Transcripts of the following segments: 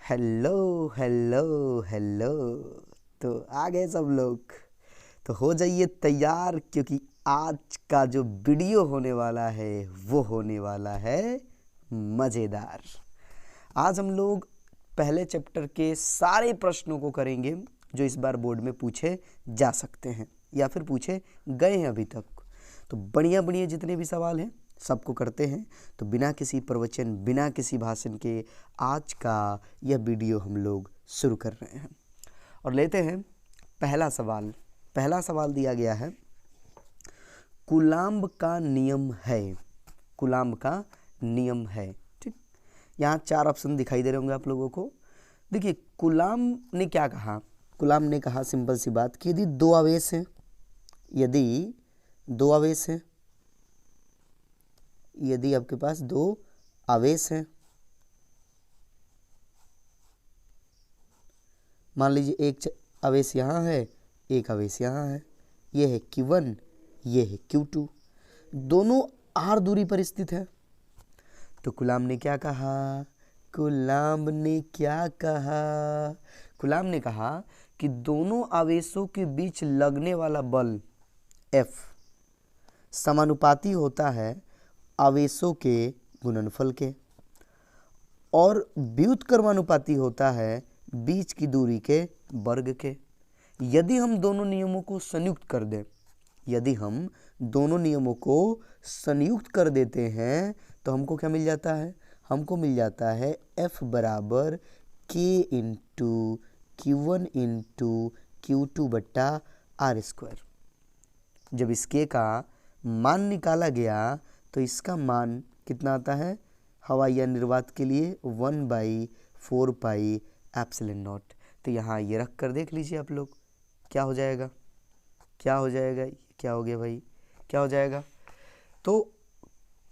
Hello hello hello. तो आ गए सब लोग। तो हो जाइए तैयार, क्योंकि आज का जो वीडियो होने वाला है वो होने वाला है मज़ेदार। आज हम लोग पहले चैप्टर के सारे प्रश्नों को करेंगे जो इस बार बोर्ड में पूछे जा सकते हैं या फिर पूछे गए हैं अभी तक। तो बढ़िया बढ़िया जितने भी सवाल हैं सबको करते हैं। तो बिना किसी प्रवचन, बिना किसी भाषण के आज का यह वीडियो हम लोग शुरू कर रहे हैं और लेते हैं पहला सवाल। पहला सवाल दिया गया है, कूलाम्ब का नियम है। कूलाम्ब का नियम है, ठीक। यहाँ 4 ऑप्शन दिखाई दे रहे होंगे आप लोगों को। देखिए, कूलाम्ब ने क्या कहा। कूलाम्ब ने कहा सिंपल सी बात कि यदि 2 आवेश हैं, यदि 2 आवेश हैं, यदि आपके पास 2 आवेश हैं, मान लीजिए एक आवेश यहाँ है, एक आवेश यहाँ है, ये है Q1, ये है Q2, दोनों r दूरी पर स्थित है। तो कूलाम्ब ने क्या कहा? कूलाम्ब ने क्या कहा? कूलाम्ब ने कहा कि दोनों आवेशों के बीच लगने वाला बल F समानुपाती होता है आवेशों के गुणनफल के और व्युत्क्रमानुपाती होता है बीच की दूरी के वर्ग के। यदि हम दोनों नियमों को संयुक्त कर दें, यदि हम दोनों नियमों को संयुक्त कर देते हैं तो हमको क्या मिल जाता है? हमको मिल जाता है F बराबर K into Q1 into Q2 बट्टा R²। जब इस K का मान निकाला गया तो इसका मान कितना आता है? हवा या निर्वात के लिए 1/4 पाई एप्सिलॉन नॉट। तो यहाँ ये रख कर देख लीजिए आप लोग, क्या हो जाएगा? क्या हो जाएगा? क्या हो गया भाई? क्या हो जाएगा? तो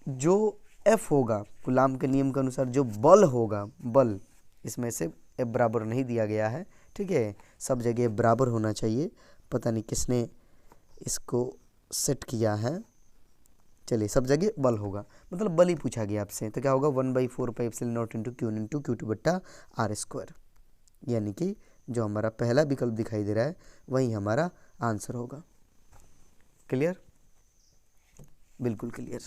जो F होगा कूलाम्ब के नियम के अनुसार, जो बल होगा, बल इसमें से F बराबर नहीं दिया गया है, ठीक है। सब जगह बराबर होना चाहिए। पता नहीं किसने इसको सेट किया है। चलिए, सब जगह बल होगा, मतलब बल ही पूछा गया आपसे। तो क्या होगा? 1/4 pi epsilon not into Q1 into Q2 बट्टा R²। यानी कि जो हमारा पहला विकल्प दिखाई दे रहा है वही हमारा आंसर होगा। क्लियर? बिल्कुल क्लियर।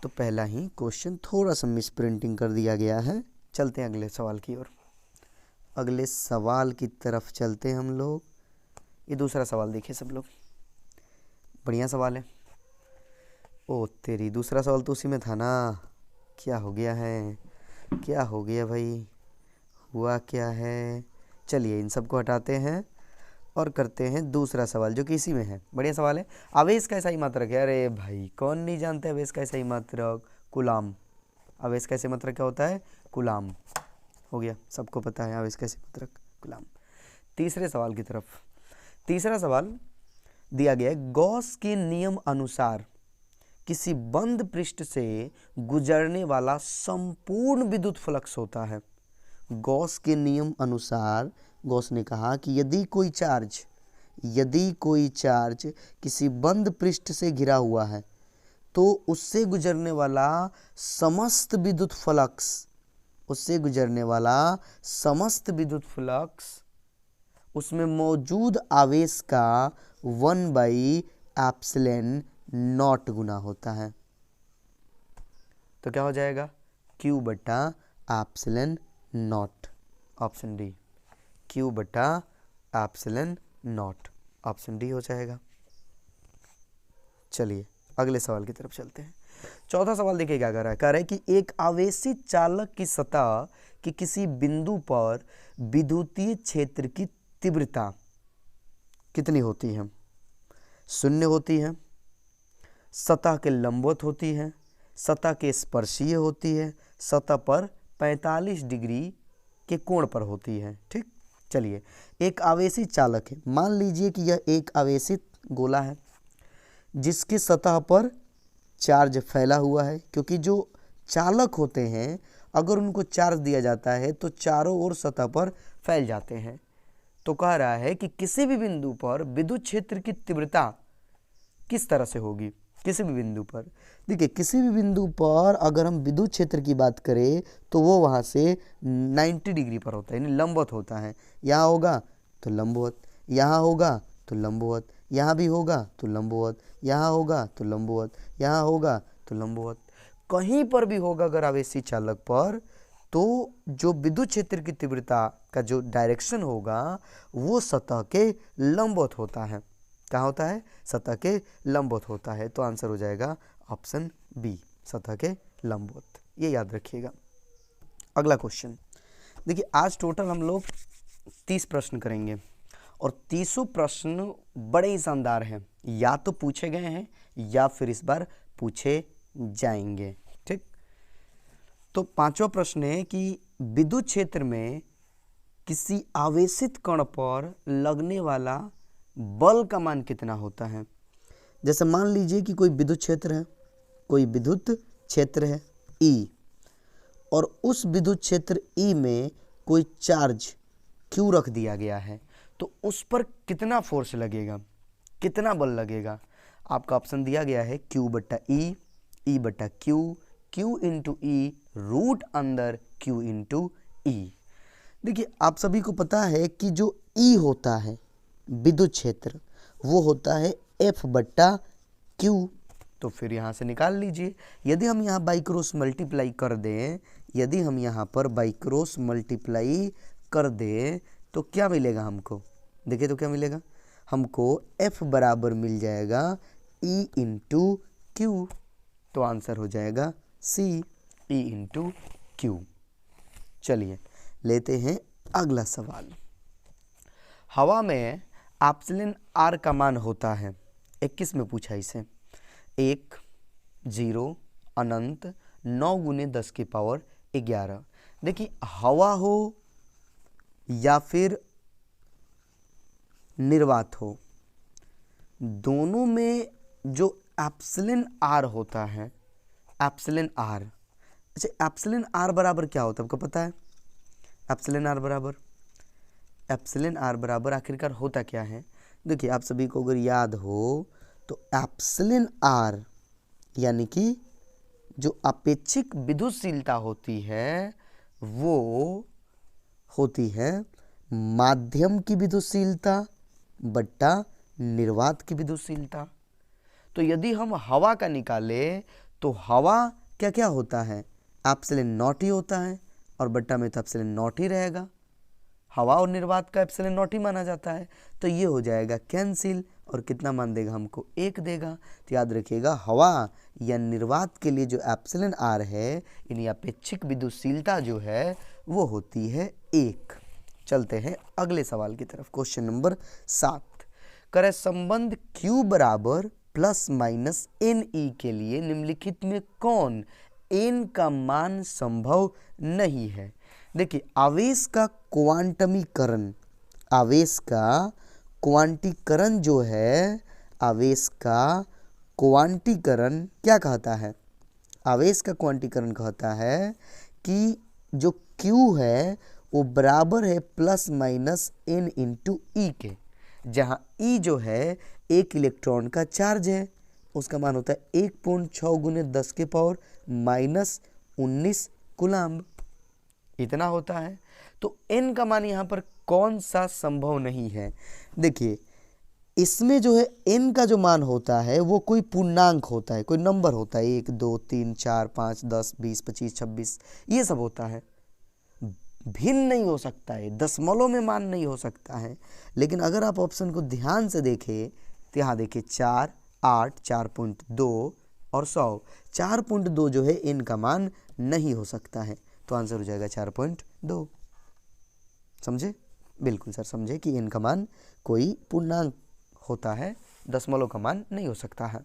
तो पहला ही क्वेश्चन थोड़ा सा मिस प्रिंटिंग कर दिया गया है। चलते हैं अगले सवाल की ओर। अगले सवाल की तरफ चलते हैं हम लोग। ये दूसरा सवाल देखिए सब लोग, बढ़िया सवाल है। ओ तेरी, दूसरा सवाल तो उसी में था ना। क्या हो गया है? क्या हो गया भाई? हुआ क्या है? चलिए इन सबको हटाते हैं और करते हैं दूसरा सवाल जो कि इसी में है। बढ़िया सवाल है। आवेश का SI मात्रक है। अरे भाई, कौन नहीं जानता है आवेश का SI मात्रक? कूलाम्ब। आवेश का SI मात्रक क्या होता है? कूलाम्ब। हो गया, सबको पता है आवेश का SI मात्रक कूलाम्ब। तीसरे सवाल की तरफ। तीसरा सवाल दिया गया है, गॉस के नियम अनुसार किसी बंद पृष्ठ से गुजरने वाला संपूर्ण विद्युत फ्लक्स होता है। गॉस के नियम अनुसार गॉस ने कहा कि यदि कोई चार्ज किसी बंद पृष्ठ से घिरा हुआ है तो उससे गुजरने वाला समस्त विद्युत फ्लक्स उसमें मौजूद आवेश का 1/एप्सिलॉन नॉट गुना होता है। तो क्या हो जाएगा? Q बटा epsilon not, option D. Q बटा एप्सिलॉन नॉट, ऑप्शन डी हो जाएगा। चलिए अगले सवाल की तरफ चलते हैं। चौथा सवाल देखिए क्या कह रहा है कि एक आवेशित चालक की सतह के किसी बिंदु पर विद्युतीय क्षेत्र की तीव्रता कितनी होती है? 0 होती है, सतह के लंबवत होती है, सतह के स्पर्शीय होती है, सतह पर 45 डिग्री के कोण पर होती है, ठीक। चलिए, एक आवेशित चालक है। मान लीजिए कि यह एक आवेशित गोला है जिसकी सतह पर चार्ज फैला हुआ है, क्योंकि जो चालक होते हैं अगर उनको चार्ज दिया जाता है तो चारों ओर सतह पर फैल जाते हैं। तो कह रहा है कि किसी भी बिंदु पर विद्युत क्षेत्र की तीव्रता किस तरह से होगी? किसी भी बिंदु पर। देखिए किसी भी बिंदु पर अगर हम विद्युत क्षेत्र की बात करें तो वो वहाँ से 90 डिग्री पर होता है, यानी लंबवत होता है। यहाँ होगा तो लंबवत, यहाँ होगा तो लंबवत, यहाँ भी होगा तो लंबवत, यहाँ होगा तो लंबवत, यहाँ होगा तो लंबवत। कहीं पर भी होगा अगर आवेशी चालक पर, तो जो विद्युत क्षेत्र की तीव्रता का जो डायरेक्शन होगा वो सतह के लंबवत होता है। कहाँ होता है? सतह के लंबवत होता है। तो आंसर हो जाएगा ऑप्शन बी, सतह के लंबवत। ये याद रखिएगा। अगला क्वेश्चन देखिए, आज टोटल हम लोग 30 प्रश्न करेंगे और 30 प्रश्न बड़े ही शानदार हैं, या तो पूछे गए हैं या फिर इस बार पूछे जाएंगे। ठीक, तो पांचवा प्रश्न है कि विद्युत क्षेत्र में किसी आवेशित कण पर लगने वाला बल का मान कितना होता है। जैसे मान लीजिए कि कोई विद्युत क्षेत्र है, कोई विद्युत क्षेत्र है E, और उस विद्युत क्षेत्र E में कोई चार्ज Q रख दिया गया है, तो उस पर कितना फोर्स लगेगा, कितना बल लगेगा। आपका ऑप्शन दिया गया है Q बट्टा E, E बट्टा Q, Q into E, root अंदर Q इंटू E। देखिए आप सभी को पता है कि जो E होता है विद्युत क्षेत्र, वो होता है F बट्टा Q। तो फिर यहाँ से निकाल लीजिए। यदि हम यहाँ बाई क्रॉस मल्टीप्लाई कर दें, यदि हम यहाँ पर बाई क्रॉस मल्टीप्लाई कर दें तो क्या मिलेगा हमको? देखिए तो क्या मिलेगा हमको? F बराबर मिल जाएगा E इंटू Q। तो आंसर हो जाएगा C, E इंटू Q। चलिए लेते हैं अगला सवाल। हवा में एप्सिलॉन R का मान होता है 21 में पूछा इसे 1, 0, अनंत, 9 गुने 10 की पावर 11। देखिए हवा हो या फिर निर्वात हो, दोनों में जो एप्सिलॉन R होता है, एप्सिलॉन R, अच्छा एप्सिलॉन R बराबर क्या होता है आपको पता है? एप्सिलॉन R बराबर आखिरकार होता क्या है? देखिए आप सभी को अगर याद हो तो एप्सिलॉन R यानी कि जो अपेक्षिक विद्युतशीलता होती है वो होती है माध्यम की विद्युतशीलता बट्टा निर्वात की विद्युतशीलता। तो यदि हम हवा का निकालें तो हवा क्या क्या होता है? एप्सिलॉन नॉट ही होता है, और बट्टा में तो एप्सिलॉन नॉट ही रहेगा। हवा और निर्वात का एप्सिलॉन नॉट ही माना जाता है, तो ये हो जाएगा कैंसिल, और कितना मान देगा हमको? 1 देगा। तो याद रखिएगा हवा या निर्वात के लिए जो एप्सिलॉन R है, यानी अपेक्षिक विद्युतशीलता जो है वो होती है 1। चलते हैं अगले सवाल की तरफ। क्वेश्चन नंबर 7, करे संबंध Q बराबर प्लस माइनस NE के लिए निम्नलिखित में कौन n का मान संभव नहीं है। देखिए आवेश का क्वांटमीकरण, आवेश का क्वांटीकरण जो है, आवेश का क्वांटीकरण क्या कहता है? आवेश का क्वांटीकरण कहता है कि जो Q है वो बराबर है plus minus n into E के, जहाँ E जो है एक इलेक्ट्रॉन का चार्ज है, उसका मान होता है 1.6 गुने 10 के पावर माइनस 19 कूलम्ब, इतना होता है। तो n का मान यहाँ पर कौन सा संभव नहीं है? देखिए इसमें जो है n का जो मान होता है वो कोई पूर्णांक होता है, कोई नंबर होता है, 1, 2, 3, 4, 5, 10, 20, 25, 26, ये सब होता है। भिन्न नहीं हो सकता है, दशमलव में मान नहीं हो सकता है। लेकिन अगर आप ऑप्शन को ध्यान से देखें तो यहाँ देखिए 4, 8, 4.2 और 100, 4.2 जो है n का मान नहीं हो सकता है। तो आंसर हो जाएगा 4.2। समझे? बिल्कुल सर समझे कि n का मान कोई पूर्णांक होता है, दशमलव का मान नहीं हो सकता है।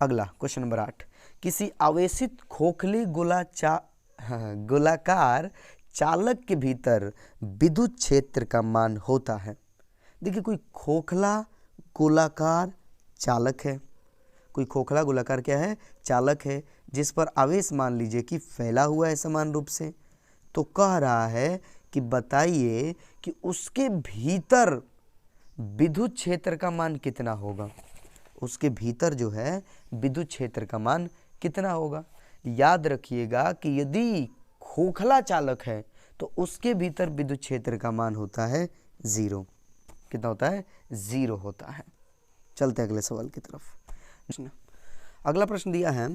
अगला क्वेश्चन नंबर 8, किसी आवेशित खोखले गोलाकार चालक के भीतर विद्युत क्षेत्र का मान होता है। देखिए कोई खोखला गोलाकार चालक है, कोई खोखला गोलाकार क्या है? चालक है, जिस पर आवेश मान लीजिए कि फैला हुआ है समान रूप से। तो कह रहा है कि बताइए कि उसके भीतर विद्युत क्षेत्र का मान कितना होगा। उसके भीतर जो है विद्युत क्षेत्र का मान कितना होगा। याद रखिएगा कि यदि खोखला चालक है तो उसके भीतर विद्युत क्षेत्र का मान होता है 0। कितना होता है? 0 होता है। चलते अगले सवाल की तरफ। अगला प्रश्न दिया है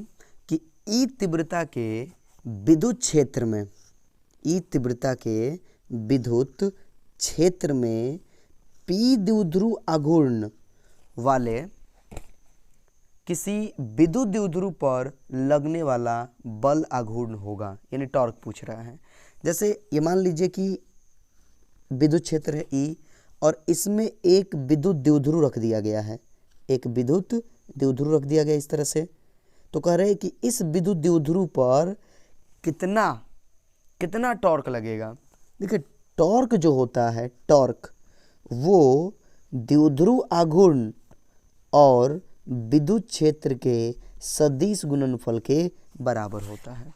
कि ई तीव्रता के विद्युत क्षेत्र में, ई तीव्रता के विद्युत क्षेत्र में पी द्विध्रुव आघूर्ण वाले किसी विद्युत द्विध्रुव पर लगने वाला बल आघूर्ण होगा, यानी टॉर्क पूछ रहा है। जैसे ये मान लीजिए कि विद्युत क्षेत्र है ई और इसमें एक विद्युत द्विध्रुव रख दिया गया है, एक विद्युत द्विध्रुव रख दिया गया इस तरह से। तो कह रहे हैं कि इस विद्युत द्विध्रुव पर कितना टॉर्क लगेगा। देखिए टॉर्क जो होता है, टॉर्क वो द्विध्रुव आघूर्ण और विद्युत क्षेत्र के सदिश गुणनफल के बराबर होता है।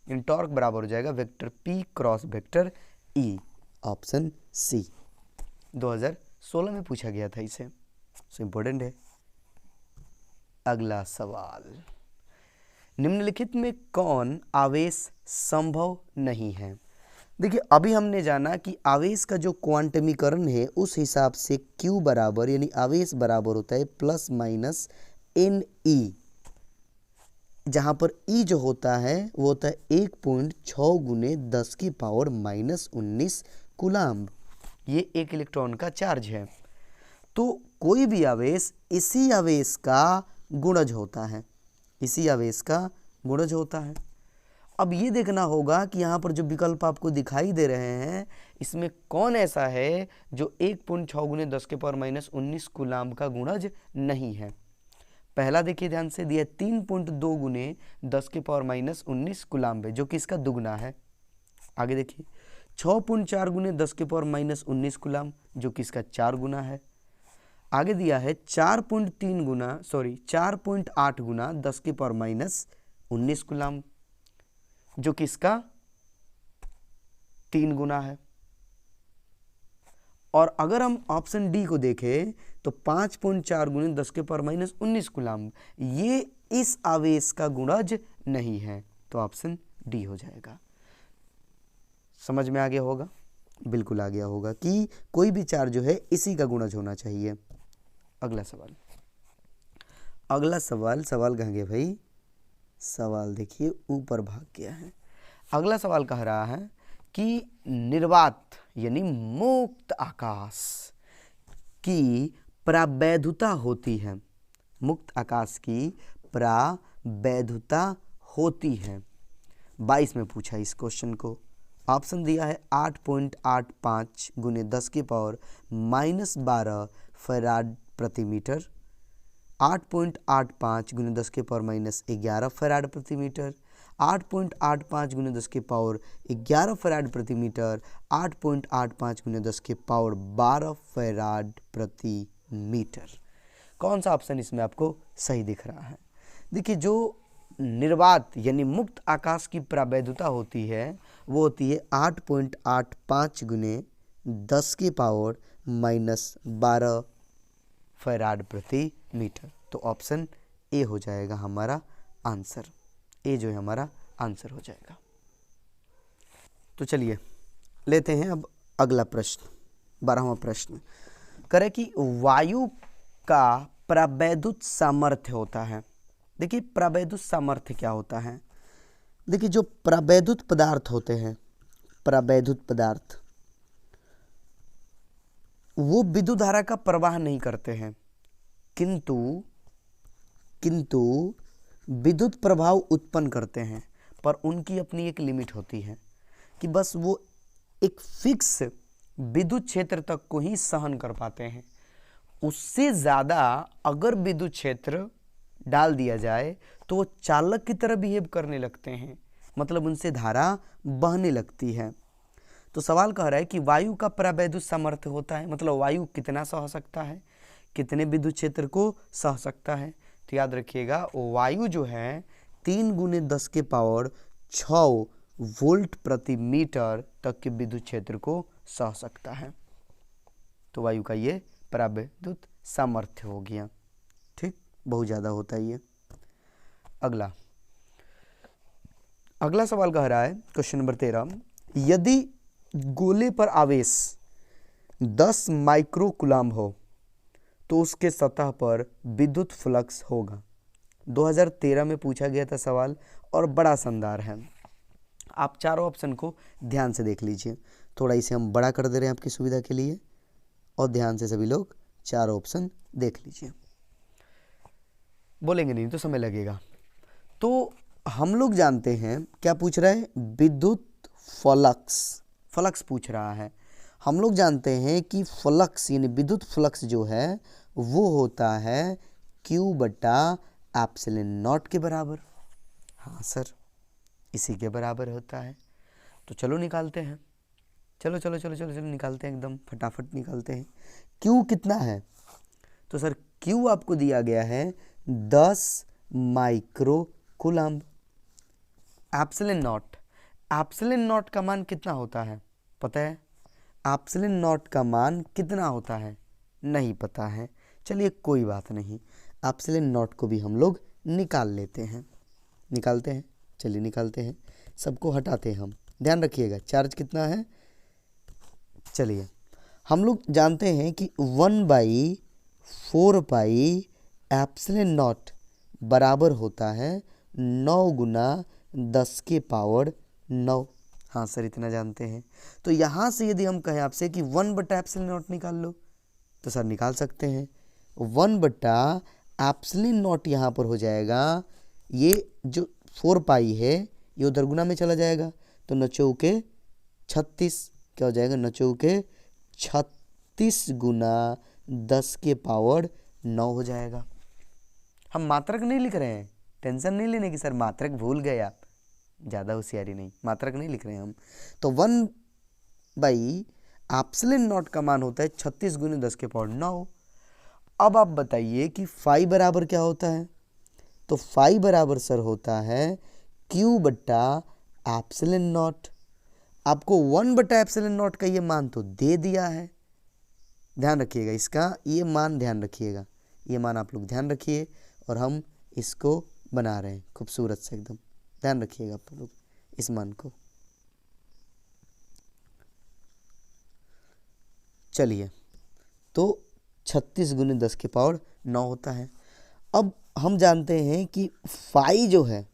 इन टॉर्क बराबर हो जाएगा vector P cross vector E, option C. 2016 में पूछा गया था इसे, सो इंपॉर्टेंट है। अगला सवाल, निम्नलिखित में कौन आवेश संभव नहीं है। देखिए अभी हमने जाना कि आवेश का जो क्वांटमीकरण है उस हिसाब से Q बराबर, यानी आवेश बराबर होता है प्लस माइनस NE, जहाँ पर E जो होता है वो होता है 1.6 गुने 10 की पावर माइनस 19 कूलाम्ब। ये एक इलेक्ट्रॉन का चार्ज है। तो कोई भी आवेश इसी आवेश का गुणज होता है, इसी आवेश का गुणज होता है। अब ये देखना होगा कि यहाँ पर जो विकल्प आपको दिखाई दे रहे हैं इसमें कौन ऐसा है जो 1.6 गुने 10 के पावर माइनस 19 कूलाम्ब का गुणज नहीं है। पहला देखिए ध्यान से दिया 3.2 गुने 10 के पावर माइनस 19 कूलाम्ब है, जो कि इसका दुगना है। आगे देखिए 6.4 गुने 10 के पावर माइनस 19 कूलाम्ब, जो कि इसका 4 गुना है। आगे दिया है 4.8 गुना 10 के पावर माइनस 19 कूलाम्ब, जो कि इसका 3 गुना है। और अगर हम ऑप्शन डी को देखें तो 5.4 गुने 10 के पावर माइनस 19 कूलाम्ब, ये इस आवेश का गुणज नहीं है। तो ऑप्शन डी हो जाएगा। समझ में आ गया होगा? बिल्कुल आ गया होगा कि कोई भी चार्ज जो है इसी का गुणज होना चाहिए। अगला सवाल, सवाल कहाँ गए भाई? सवाल देखिए ऊपर भाग गया है। अगला सवाल कह रहा है कि निर्वात यानी मुक्त आकाश की प्रावैधुता होती है, मुक्त आकाश की प्रावैधुता होती है। 22 में पूछा इस क्वेश्चन को। ऑप्शन दिया है 8.85 गुने 10 की पावर माइनस 12 फैराड प्रति मीटर, 8.85 गुने 10 के पावर माइनस 11 फैराड प्रति मीटर, 8.85 गुने 10 के पावर 11 फैराड प्रति मीटर, 8.85 गुने 10 के पावर 12 फैराड प्रति मीटर। कौन सा ऑप्शन इसमें आपको सही दिख रहा है? देखिए जो निर्वात यानी मुक्त आकाश की प्रावैधुता होती है वो होती है 8.85 गुने 10 की पावर माइनस 12 फैराड प्रति मीटर। तो ऑप्शन ए हो जाएगा हमारा आंसर। ए जो है हमारा आंसर हो जाएगा। तो चलिए लेते हैं अब अगला प्रश्न, 12वां प्रश्न। करें कि वायु का प्रावैधुत सामर्थ्य होता है। देखिए प्रावैधुत सामर्थ्य क्या होता है? देखिए जो प्रावैधुत पदार्थ होते हैं, प्रावैधुत पदार्थ वो विद्युत धारा का प्रवाह नहीं करते हैं, किंतु विद्युत प्रभाव उत्पन्न करते हैं। पर उनकी अपनी एक लिमिट होती है कि बस वो एक फिक्स विद्युत क्षेत्र तक को ही सहन कर पाते हैं। उससे ज़्यादा अगर विद्युत क्षेत्र डाल दिया जाए तो वो चालक की तरह बिहेव करने लगते हैं, मतलब उनसे धारा बहने लगती है। तो सवाल कह रहा है कि वायु का प्रावैधुत सामर्थ्य होता है, मतलब वायु कितना सह सकता है, कितने विद्युत क्षेत्र को सह सकता है। तो याद रखिएगा वायु जो है 3 गुने 10 के पावर 6 वोल्ट प्रति मीटर तक के विद्युत क्षेत्र को सह सकता है। तो वायु का ये प्रावैधुत सामर्थ्य हो गया। ठीक, बहुत ज़्यादा होता है ये। अगला सवाल कह रहा है क्वेश्चन नंबर 13, यदि गोले पर आवेश 10 माइक्रो कूलम्ब हो तो उसके सतह पर विद्युत फ्लक्स होगा। 2013 में पूछा गया था सवाल और बड़ा शानदार है। आप चारों ऑप्शन को ध्यान से देख लीजिए, थोड़ा इसे हम बड़ा कर दे रहे हैं आपकी सुविधा के लिए, और ध्यान से सभी लोग चारों ऑप्शन देख लीजिए। बोलेंगे नहीं तो समय लगेगा। तो हम लोग जानते हैं क्या पूछ रहा है, विद्युत फ्लक्स पूछ रहा है। हम लोग जानते हैं कि फ्लक्स यानी विद्युत फ्लक्स जो है वो होता है Q बटा एप्सिलॉन नॉट के बराबर। हाँ सर, इसी के बराबर होता है। तो चलो निकालते हैं, चलो चलो चलो चलो चलो निकालते हैं, एकदम फटाफट निकालते हैं। Q कितना है, तो सर Q आपको दिया गया है 10 माइक्रो कूलम्ब। एप्सिलॉन नॉट का मान कितना होता है पता है? एप्सिलॉन नॉट का मान कितना होता है नहीं पता है। चलिए कोई बात नहीं, एप्सिलॉन नॉट को भी हम लोग निकाल लेते हैं, निकालते हैं। चलिए निकालते हैं, सबको हटाते हैं हम, ध्यान रखिएगा चार्ज कितना है। चलिए हम लोग जानते हैं कि 1/4 पाई एप्सिलॉन नॉट बराबर होता है 9 गुना 10 के पावर 9। हाँ सर इतना जानते हैं। तो यहाँ से यदि हम कहें आपसे कि 1 बटा एप्सिलॉन नॉट निकाल लो तो सर निकाल सकते हैं। 1 बटा एप्सिलॉन नॉट यहाँ पर हो जाएगा, ये जो 4 पाई है ये उधर गुना में चला जाएगा, तो 9 चौके 36, क्या हो जाएगा 9 चौके 36 गुना 10 के पावर 9 हो जाएगा। हम मात्रक नहीं लिख रहे हैं, टेंशन नहीं लेने की सर मात्रक भूल गए आप, ज़्यादा होशियारी नहीं, मात्रक नहीं लिख रहे हैं हम। तो 1 एप्सिलॉन नॉट का मान होता है 36 गुने 10 के पावर 9। अब आप बताइए कि फाई बराबर क्या होता है, तो फाई बराबर सर होता है Q बटा एप्सिलॉन नॉट। आपको 1 बटा एप्सिलॉन नॉट का ये मान तो दे दिया है, ध्यान रखिएगा इसका, ये मान ध्यान रखिएगा, ये मान आप लोग ध्यान रखिए, और हम इसको बना रहे हैं खूबसूरत से एकदम, ध्यान रखिएगा आप लोग इस मान को। चलिए तो 36 गुने 10 के पावर 9 होता है। अब हम जानते हैं कि फाई जो है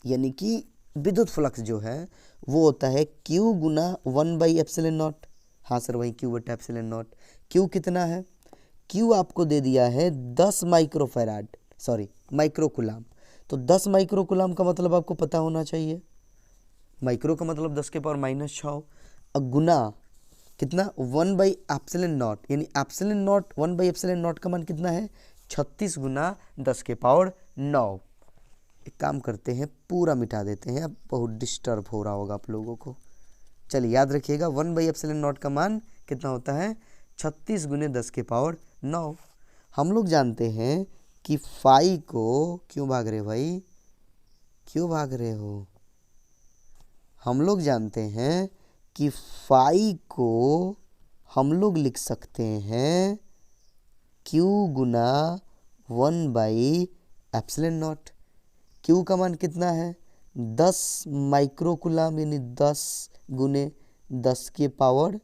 यानी कि विद्युत फ्लक्स जो है वो होता है Q गुना 1/एप्सिलॉन नॉट। हाँ सर वही Q बटा एप्सिलॉन नॉट। Q कितना है, Q आपको दे दिया है 10 माइक्रो कूलम्ब। तो 10 माइक्रो कूलम्ब का मतलब आपको पता होना चाहिए, माइक्रो का मतलब 10 के पावर -6, और गुना कितना 1/एप्सिलॉन नॉट, यानी एप्सिलॉन नॉट 1/एप्सिलॉन नॉट का मान कितना है 36 गुना 10 के पावर 9। एक काम करते हैं पूरा मिटा देते हैं, अब बहुत डिस्टर्ब हो रहा होगा आप लोगों को। चलिए याद रखिएगा 1/एप्सिलॉन नॉट का मान कितना होता है 36 गुने 10 के पावर 9। हम लोग जानते हैं कि फाई को, क्यों भाग रहे भाई, क्यों भाग रहे हो, हम लोग जानते हैं कि फाई को हम लोग लिख सकते हैं Q गुना 1/एप्सिलॉन नॉट। Q का मान कितना है 10 माइक्रो कूलम्ब, यानी 10 गुने 10 के पावर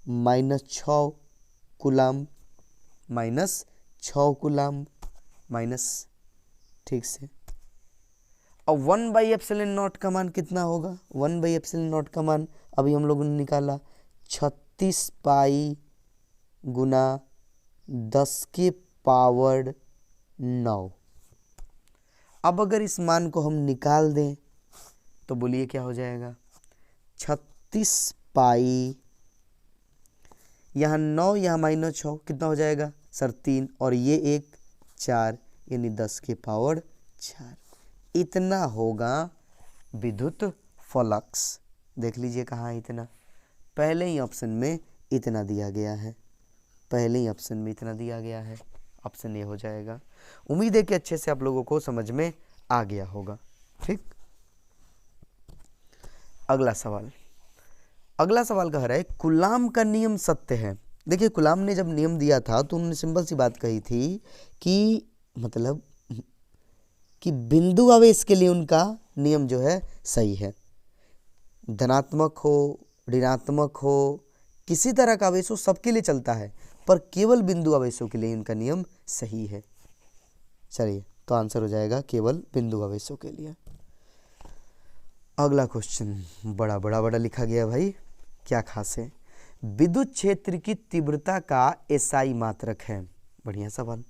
-6 कूलम्ब, -6 कूलम्ब माइनस, ठीक से। अब 1/एप्सिलॉन नॉट का मान कितना होगा, 1/एप्सिलॉन नॉट का मान अभी हम लोगों ने निकाला 36 पाई गुना 10 के पावर 9। अब अगर इस मान को हम निकाल दें तो बोलिए क्या हो जाएगा, 36 पाई, यहाँ 9 यहाँ -6 कितना हो जाएगा सर 3, और ये 1 4, यानी 10 के पावर 4। इतना होगा विद्युत फ्लक्स। देख लीजिए कहाँ है इतना, पहले ही ऑप्शन में इतना दिया गया है, पहले ही ऑप्शन में इतना दिया गया है, ऑप्शन ये हो जाएगा। उम्मीद है कि अच्छे से आप लोगों को समझ में आ गया होगा। ठीक, अगला सवाल कह रहा है कूलाम का नियम सत्य है। देखिए कूलाम ने जब नियम दिया था तो उन्होंने सिंपल सी बात कही थी कि मतलब कि बिंदु आवेश के लिए उनका नियम जो है सही है। धनात्मक हो, ऋणात्मक हो, किसी तरह का आवेश हो, सबके लिए चलता है, पर केवल बिंदु आवेशों के लिए इनका नियम सही है। चलिए, तो आंसर हो जाएगा केवल बिंदु आवेशों के लिए। अगला क्वेश्चन बड़ा बड़ा बड़ा लिखा गया भाई, क्या खास है। विद्युत क्षेत्र की तीव्रता का एसआई मात्रक है। बढ़िया सवाल।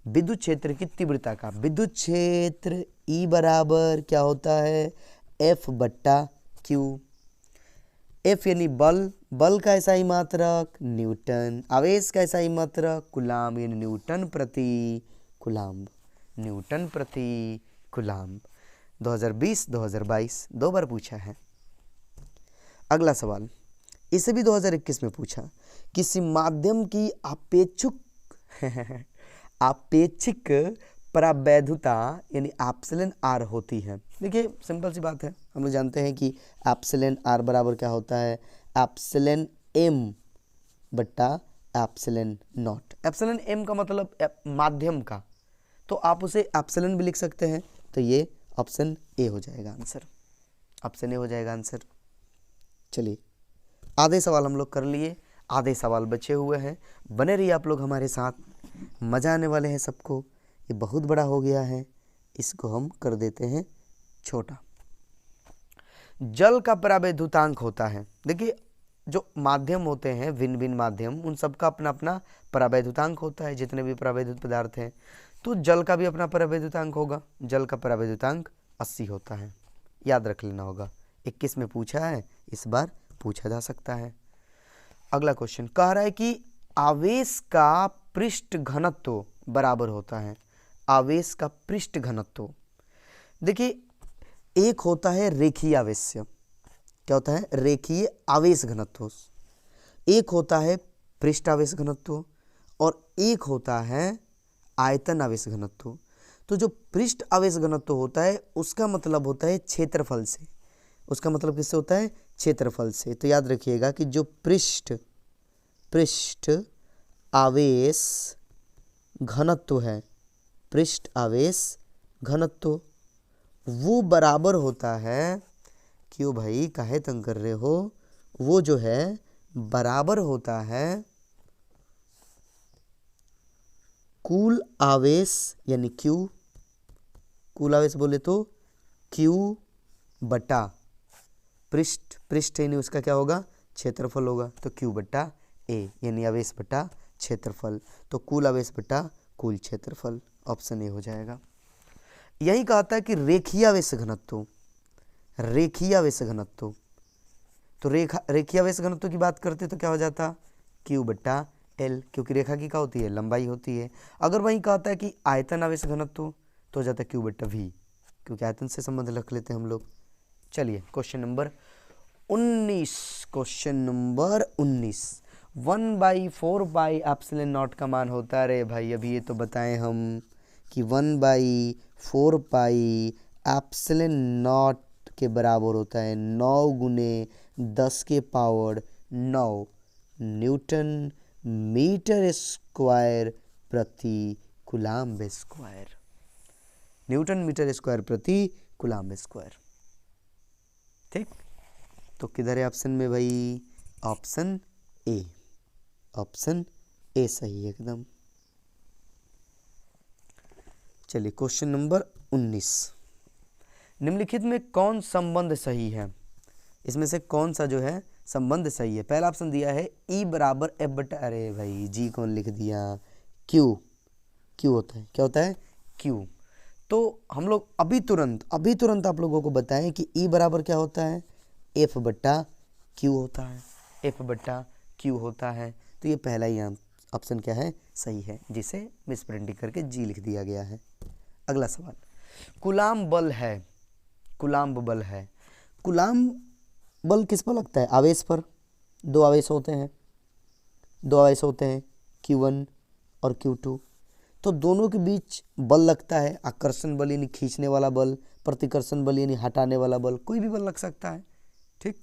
विद्युत क्षेत्र की तीव्रता का, विद्युत क्षेत्र E बराबर क्या होता है, F बट्टा Q। F यानी बल, बल का एसआई मात्रक न्यूटन, आवेश का एसआई मात्रक कूलाम, यानी न्यूटन प्रति कूलाम, न्यूटन प्रति कूलाम। 2020 2022 दो बार पूछा है। अगला सवाल, इसे भी 2021 में पूछा। किसी माध्यम की आपेक्षिक परावैधुता यानी एप्सिलॉन आर होती है। देखिए सिंपल सी बात है, हम लोग जानते हैं कि एप्सिलॉन आर बराबर क्या होता है, एप्सिलॉन एम बट्टा एप्सिलॉन नॉट। एप्सिलॉन एम का मतलब माध्यम का, तो आप उसे एप्सिलॉन भी लिख सकते हैं। तो ये ऑप्शन ए हो जाएगा आंसर, ऑप्शन ए हो जाएगा आंसर। चलिए, आधे सवाल हम लोग कर लिए, आधे सवाल बचे हुए हैं। बने रहिए आप लोग हमारे साथ, मज़ा आने वाले हैं सबको। ये बहुत बड़ा हो गया है, इसको हम कर देते हैं छोटा। जल का परावैद्युतांक होता है। देखिए जो माध्यम होते हैं, भिन्न भिन्न माध्यम, उन सबका अपना अपना परावैद्युतांक होता है। जितने भी परावैद्युत पदार्थ हैं, तो जल का भी अपना परावैद्युतांक होगा। जल का परावैद्युतांक 80 होता है, याद रख लेना होगा। 21 में पूछा है, इस बार पूछा जा सकता है। अगला क्वेश्चन कह रहा है कि आवेश का पृष्ठ घनत्व बराबर होता है। आवेश का पृष्ठ घनत्व, देखिए एक होता है रेखीय आवेश्य, क्या होता है, रेखीय आवेश घनत्व। एक होता है पृष्ठ आवेश घनत्व और एक होता है आयतन आवेश घनत्व। तो जो पृष्ठ आवेश घनत्व होता है उसका मतलब होता है क्षेत्रफल से। उसका मतलब किससे होता है, क्षेत्रफल से। तो याद रखिएगा कि जो पृष्ठ आवेश घनत्व है, पृष्ठ आवेश घनत्व, वो बराबर होता है, क्यों भाई काहे तंग कर रहे हो, वो जो है बराबर होता है कुल आवेश यानी Q, कुल आवेश बोले तो Q बटा पृष्ठ यानी उसका क्या होगा, क्षेत्रफल होगा। तो Q बटा A यानी आवेश बटा क्षेत्रफल। तो कुल आवेश बटा कुल क्षेत्रफल, ऑप्शन ए हो जाएगा। यही कहता है कि रेखीय आवेश घनत्व, रेखीय आवेश घनत्व, तो रेखीय आवेश घनत्व की बात करते तो क्या हो जाता, Q बटा L, क्योंकि रेखा की क्या होती है, लंबाई होती है। अगर वही कहता है कि आयतन आवेश घनत्व तो हो जाता है Q बटा V, क्योंकि आयतन से संबंध रख लेते हैं हम लोग। चलिए question number 19, question number 19, 1/4 pi epsilon not का मान होता है। अरे भाई अभी ये तो बताएं हम कि 1/4 पाई एप्सिलॉन नॉट के बराबर होता है 9 गुने 10 के पावर 9 न्यूटन मीटर स्क्वायर प्रति coulomb square, newton metre square प्रति कूलाम्ब स्क्वायर। ठीक, तो किधर है ऑप्शन में भाई, ऑप्शन ए, ऑप्शन ए सही है एकदम। चलिए क्वेश्चन नंबर 19, निम्नलिखित में कौन संबंध सही है, इसमें से कौन सा जो है संबंध सही है। पहला ऑप्शन दिया है E बराबर F बटा, अरे भाई जी कौन लिख दिया, Q, Q होता है, क्या होता है Q। तो हम लोग अभी तुरंत आप लोगों को बताएं कि E बराबर क्या होता है, F बटा Q होता है, F बटा Q होता है। तो ये पहला ही ऑप्शन क्या है, सही है, जिसे मिस प्रिंटिंग करके जी लिख दिया गया है। अगला सवाल, कूलाम्ब बल है, कूलाम्ब बल है, कूलाम्ब बल किस पर लगता है, आवेश पर। दो आवेश होते हैं Q1 और Q2, तो दोनों के बीच बल लगता है। आकर्षण बल यानी खींचने वाला बल, प्रतिकर्षण बल यानी हटाने वाला बल, कोई भी बल लग सकता है। ठीक,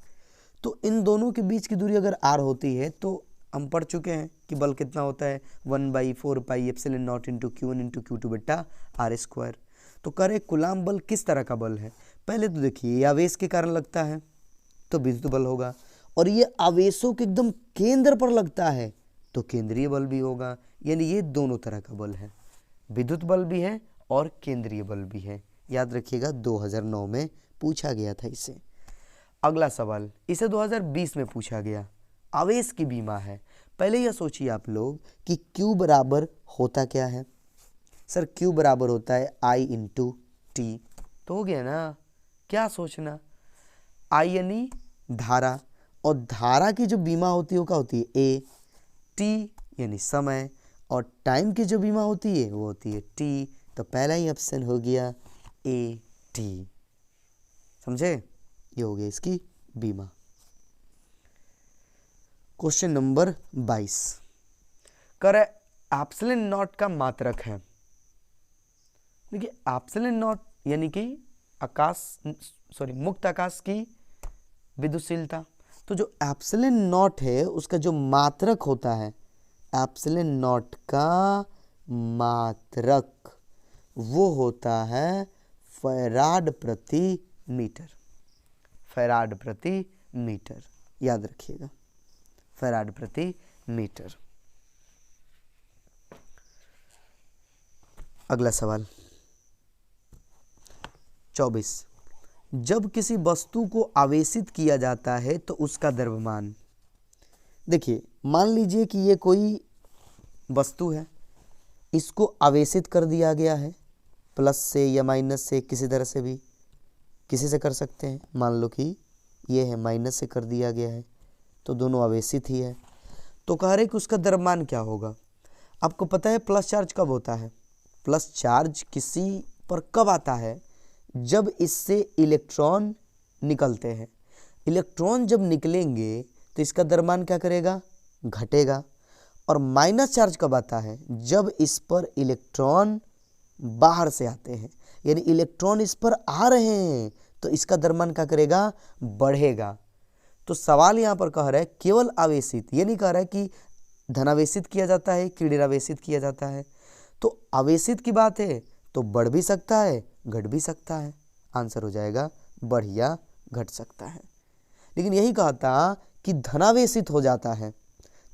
तो इन दोनों के बीच की दूरी अगर r होती है तो हम पढ़ चुके हैं कि बल कितना होता है 1/4 pi epsilon not into Q1 into Q2 बट्टा आर स्क्वायर। तो कह रहे कूलाम बल किस तरह का बल है। पहले तो देखिए ये आवेश के कारण लगता है तो विद्युत बल होगा, और ये आवेशों के एकदम केंद्र पर लगता है तो केंद्रीय बल भी होगा। यानी ये दोनों तरह का बल है, विद्युत बल भी है और केंद्रीय बल भी है। याद रखिएगा 2009 में पूछा गया था इसे। अगला सवाल इसे 2020 में पूछा गया, आवेश की बीमा है। पहले यह सोचिए आप लोग कि Q बराबर होता क्या है। सर Q बराबर होता है I इंटू टी। तो हो गया ना, क्या सोचना, I यानी धारा, और धारा की जो बीमा होती है वो क्या होती है A, T यानी समय, और टाइम की जो बीमा होती है वो होती है T। तो पहला ही ऑप्शन हो गया A T। समझे, ये हो गया इसकी बीमा। क्वेश्चन नंबर 22 कर एप्सिलॉन नॉट का मात्रक है। देखिए एप्सिलॉन नॉट यानी कि मुक्त आकाश की विद्युतशीलता। तो जो एप्सिलॉन नॉट है उसका जो मात्रक होता है, एप्सिलॉन नॉट का मात्रक वो होता है फैराड प्रति मीटर। फैराड प्रति मीटर, याद रखिएगा, फैराड प्रति मीटर। अगला सवाल 24, जब किसी वस्तु को आवेशित किया जाता है तो उसका द्रव्यमान। देखिए मान लीजिए कि ये कोई वस्तु है, इसको आवेशित कर दिया गया है, प्लस से या माइनस से, किसी तरह से भी किसी से कर सकते हैं। मान लो कि ये है माइनस से कर दिया गया है तो दोनों आवेशित ही है। तो कह रहे कि उसका द्रव्यमान क्या होगा। आपको पता है प्लस चार्ज कब होता है, प्लस चार्ज किसी पर कब आता है, जब इससे इलेक्ट्रॉन निकलते हैं। इलेक्ट्रॉन जब निकलेंगे तो इसका द्रव्यमान क्या करेगा, घटेगा। और माइनस चार्ज कब आता है, जब इस पर इलेक्ट्रॉन बाहर से आते हैं, यानी इलेक्ट्रॉन इस पर आ रहे हैं तो इसका द्रव्यमान क्या करेगा, बढ़ेगा। तो सवाल यहाँ पर कह रहा है केवल आवेशित, ये नहीं कह रहा है कि धनावेशित किया जाता है कि ऋणावेशित किया जाता है। तो आवेशित की बात है तो बढ़ भी सकता है घट भी सकता है। आंसर हो जाएगा बढ़ या घट सकता है। लेकिन यही कहा था कि धनावेशित हो जाता है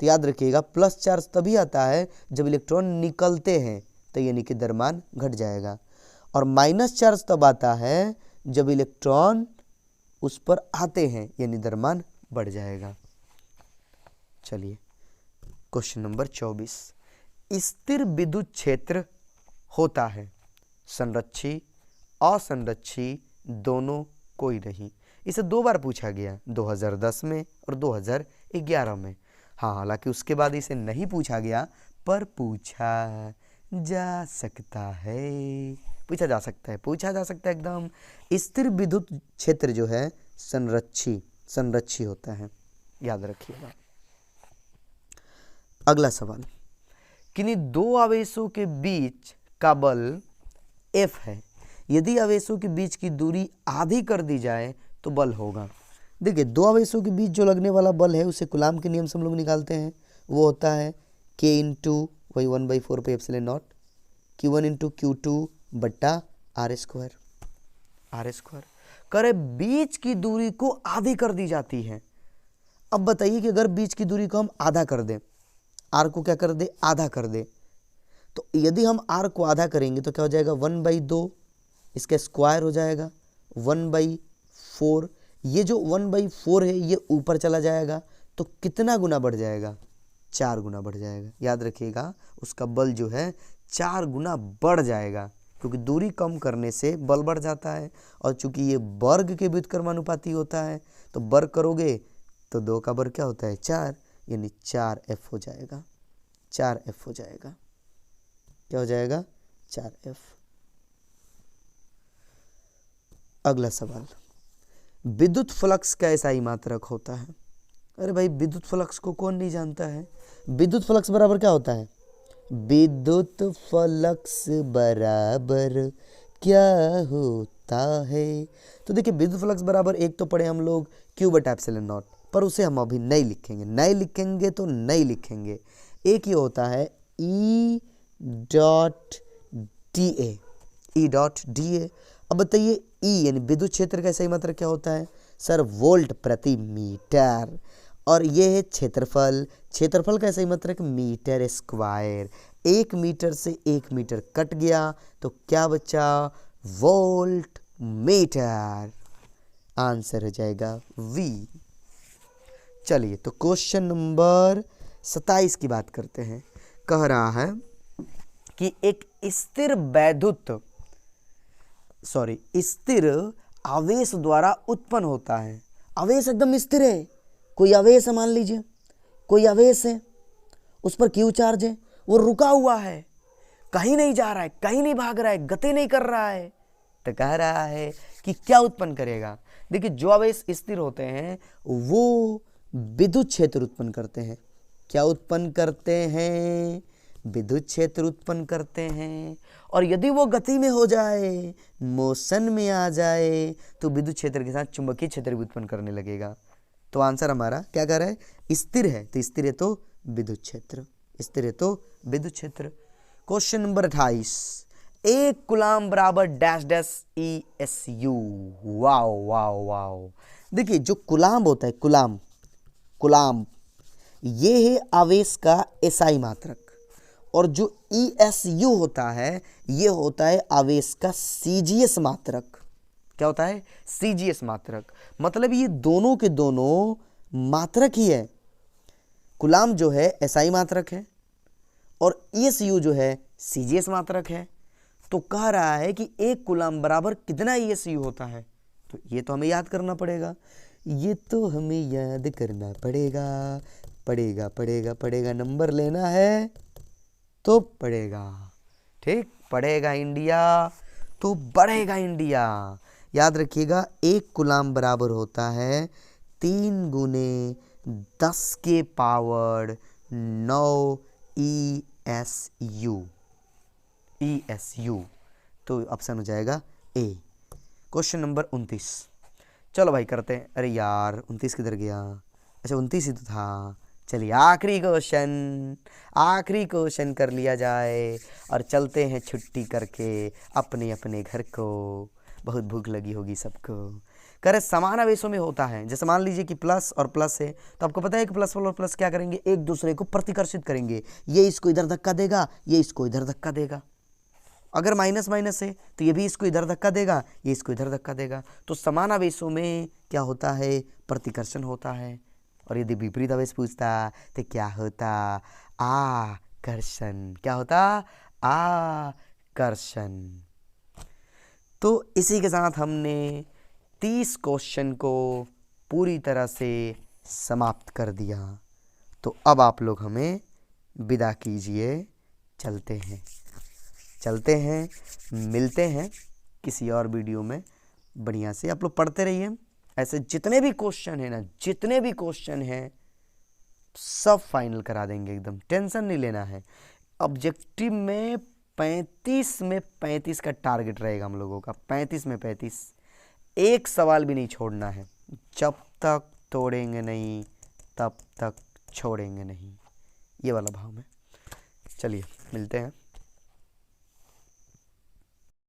तो याद रखिएगा प्लस चार्ज तभी आता है जब इलेक्ट्रॉन निकलते हैं, तो यानी कि द्रव्यमान घट जाएगा। और माइनस चार्ज तब आता है जब इलेक्ट्रॉन उस पर आते हैं, यानी द्रव्यमान बढ़ जाएगा। चलिए क्वेश्चन नंबर 24, स्थिर विद्युत क्षेत्र होता है संरक्षी असंरक्षी दोनों, कोई नहीं। इसे 2 बार पूछा गया, 2010 में और 2011 में। हाँ, हालांकि उसके बाद इसे नहीं पूछा गया पर पूछा जा सकता है, पूछा जा सकता है एकदम। स्थिर विद्युत क्षेत्र जो है संरक्षी होता है, याद रखिएगा। अगला सवाल, किन्हीं 2 आवेशों के बीच का बल F है, यदि आवेशों के बीच की दूरी आधी कर दी जाए तो बल होगा। देखिए 2 आवेशों के बीच जो लगने वाला बल है उसे कूलाम के नियम से हम लोग निकालते हैं, वो होता है K इंटू वही 1/4 पे epsilon not Q1 into Q2 बट्टा आर स्क्वायर। करे बीच की दूरी को आधी कर दी जाती है। अब बताइए कि अगर बीच की दूरी को हम आधा कर दें, आर को क्या कर दे, आधा कर दे, तो यदि हम आर को आधा करेंगे तो क्या हो जाएगा 1/2, इसका स्क्वायर हो जाएगा 1/4। ये जो 1/4 है ये ऊपर चला जाएगा तो कितना गुना बढ़ जाएगा, 4 गुना बढ़ जाएगा। याद रखिएगा उसका बल जो है 4 गुना बढ़ जाएगा, क्योंकि दूरी कम करने से बल बढ़ जाता है। और चूंकि ये वर्ग के व्युत्क्रमानुपाती होता है तो वर्ग करोगे तो 2 का वर्ग क्या होता है 4, यानी 4F हो जाएगा, 4F हो जाएगा। क्या हो जाएगा 4F। अगला सवाल, विद्युत फ्लक्स का SI मात्रक होता है। अरे भाई विद्युत फ्लक्स को कौन नहीं जानता है। विद्युत फ्लक्स बराबर क्या होता है, विद्युत फ्लक्स बराबर क्या होता है। तो देखिए विद्युत फ्लक्स बराबर एक तो पढ़े हम लोग Q/ε0, पर उसे हम अभी नहीं लिखेंगे, नहीं लिखेंगे तो नहीं लिखेंगे। एक ये होता है E dot D A, E dot D A. अब बताइए ई यानी विद्युत क्षेत्र का सही मात्रक क्या होता है सर? वोल्ट प्रति मीटर। और ये है क्षेत्रफल, क्षेत्रफल का सही मात्रक मीटर स्क्वायर। 1 मीटर से 1 मीटर कट गया तो क्या बचा? Volt meter. आंसर हो जाएगा वी। चलिए तो क्वेश्चन नंबर 27 की बात करते हैं। कह रहा है कि एक स्थिर आवेश द्वारा उत्पन्न होता है। आवेश एकदम स्थिर है, कोई आवेश है, मान लीजिए कोई आवेश है, उस पर क्यू चार्ज है, वो रुका हुआ है, कहीं नहीं जा रहा है, कहीं नहीं भाग रहा है, गति नहीं कर रहा है, तो कह रहा है कि क्या उत्पन्न करेगा? देखिए जो आवेश स्थिर होते हैं वो विद्युत क्षेत्र उत्पन्न करते हैं। क्या उत्पन्न करते हैं? विद्युत क्षेत्र उत्पन्न करते हैं। और यदि वो गति में हो जाए, मोशन में आ जाए, तो विद्युत क्षेत्र के साथ चुंबकीय क्षेत्र भी उत्पन्न करने लगेगा। तो आंसर हमारा क्या कर रहा है? स्थिर है, तो स्थिर है तो विद्युत क्षेत्र, स्थिर है तो विद्युत क्षेत्र। क्वेश्चन नंबर 28, 1 कूलाम बराबर dash dash E S U. Wow wow wow. देखिए जो कूलाम होता है, कूलाम ये है आवेश का एसआई मात्रक, और जो ई एस यू होता है ये होता है आवेश का सीजीएस मात्रक। क्या होता है? सीजीएस मात्रक। मतलब ये दोनों के दोनों मात्रक ही है। कूलाम जो है एसआई मात्रक है और ईएसयू जो है सीजीएस मात्रक है। तो कह रहा है कि 1 कूलाम बराबर कितना ईएसयू होता है? तो ये तो हमें याद करना पड़ेगा, ये तो हमें याद करना पड़ेगा। नंबर लेना है तो पड़ेगा, ठीक? पढ़ेगा इंडिया तो बढ़ेगा इंडिया। याद रखिएगा 1 कूलाम बराबर होता है 3 गुने 10 के पावर 9 ESU। तो ऑप्शन हो जाएगा ए। Question number 29। चलो भाई करते हैं। अरे यार 29 किधर गया? अच्छा 29 ही तो था। चलिए आखिरी क्वेश्चन कर लिया जाए और चलते हैं छुट्टी करके अपने अपने घर को। बहुत भूख लगी होगी सबको। करे समान आवेशों में होता है, जैसे मान लीजिए कि प्लस और प्लस है, तो आपको पता है कि प्लस और प्लस क्या करेंगे? एक दूसरे को प्रतिकर्षित करेंगे। ये इसको इधर धक्का देगा, ये इसको इधर धक्का देगा। अगर माइनस माइनस है तो ये भी इसको इधर धक्का देगा, ये इसको इधर धक्का देगा। तो समान आवेशों में क्या होता है? प्रतिकर्षण होता है। और यदि विपरीत आवेश पूछता तो क्या होता? आकर्षण। क्या होता? आकर्षण। तो इसी के साथ हमने 30 क्वेश्चन को पूरी तरह से समाप्त कर दिया। तो अब आप लोग हमें विदा कीजिए। चलते हैं, मिलते हैं किसी और वीडियो में। बढ़िया से आप लोग पढ़ते रहिए। ऐसे जितने भी क्वेश्चन हैं सब फाइनल करा देंगे, एकदम टेंशन नहीं लेना है। ऑब्जेक्टिव में 35 में 35 का टारगेट रहेगा हम लोगों का। 35 में 35, एक सवाल भी नहीं छोड़ना है। जब तक तोड़ेंगे नहीं तब तक छोड़ेंगे नहीं, ये वाला भाव में। चलिए मिलते हैं।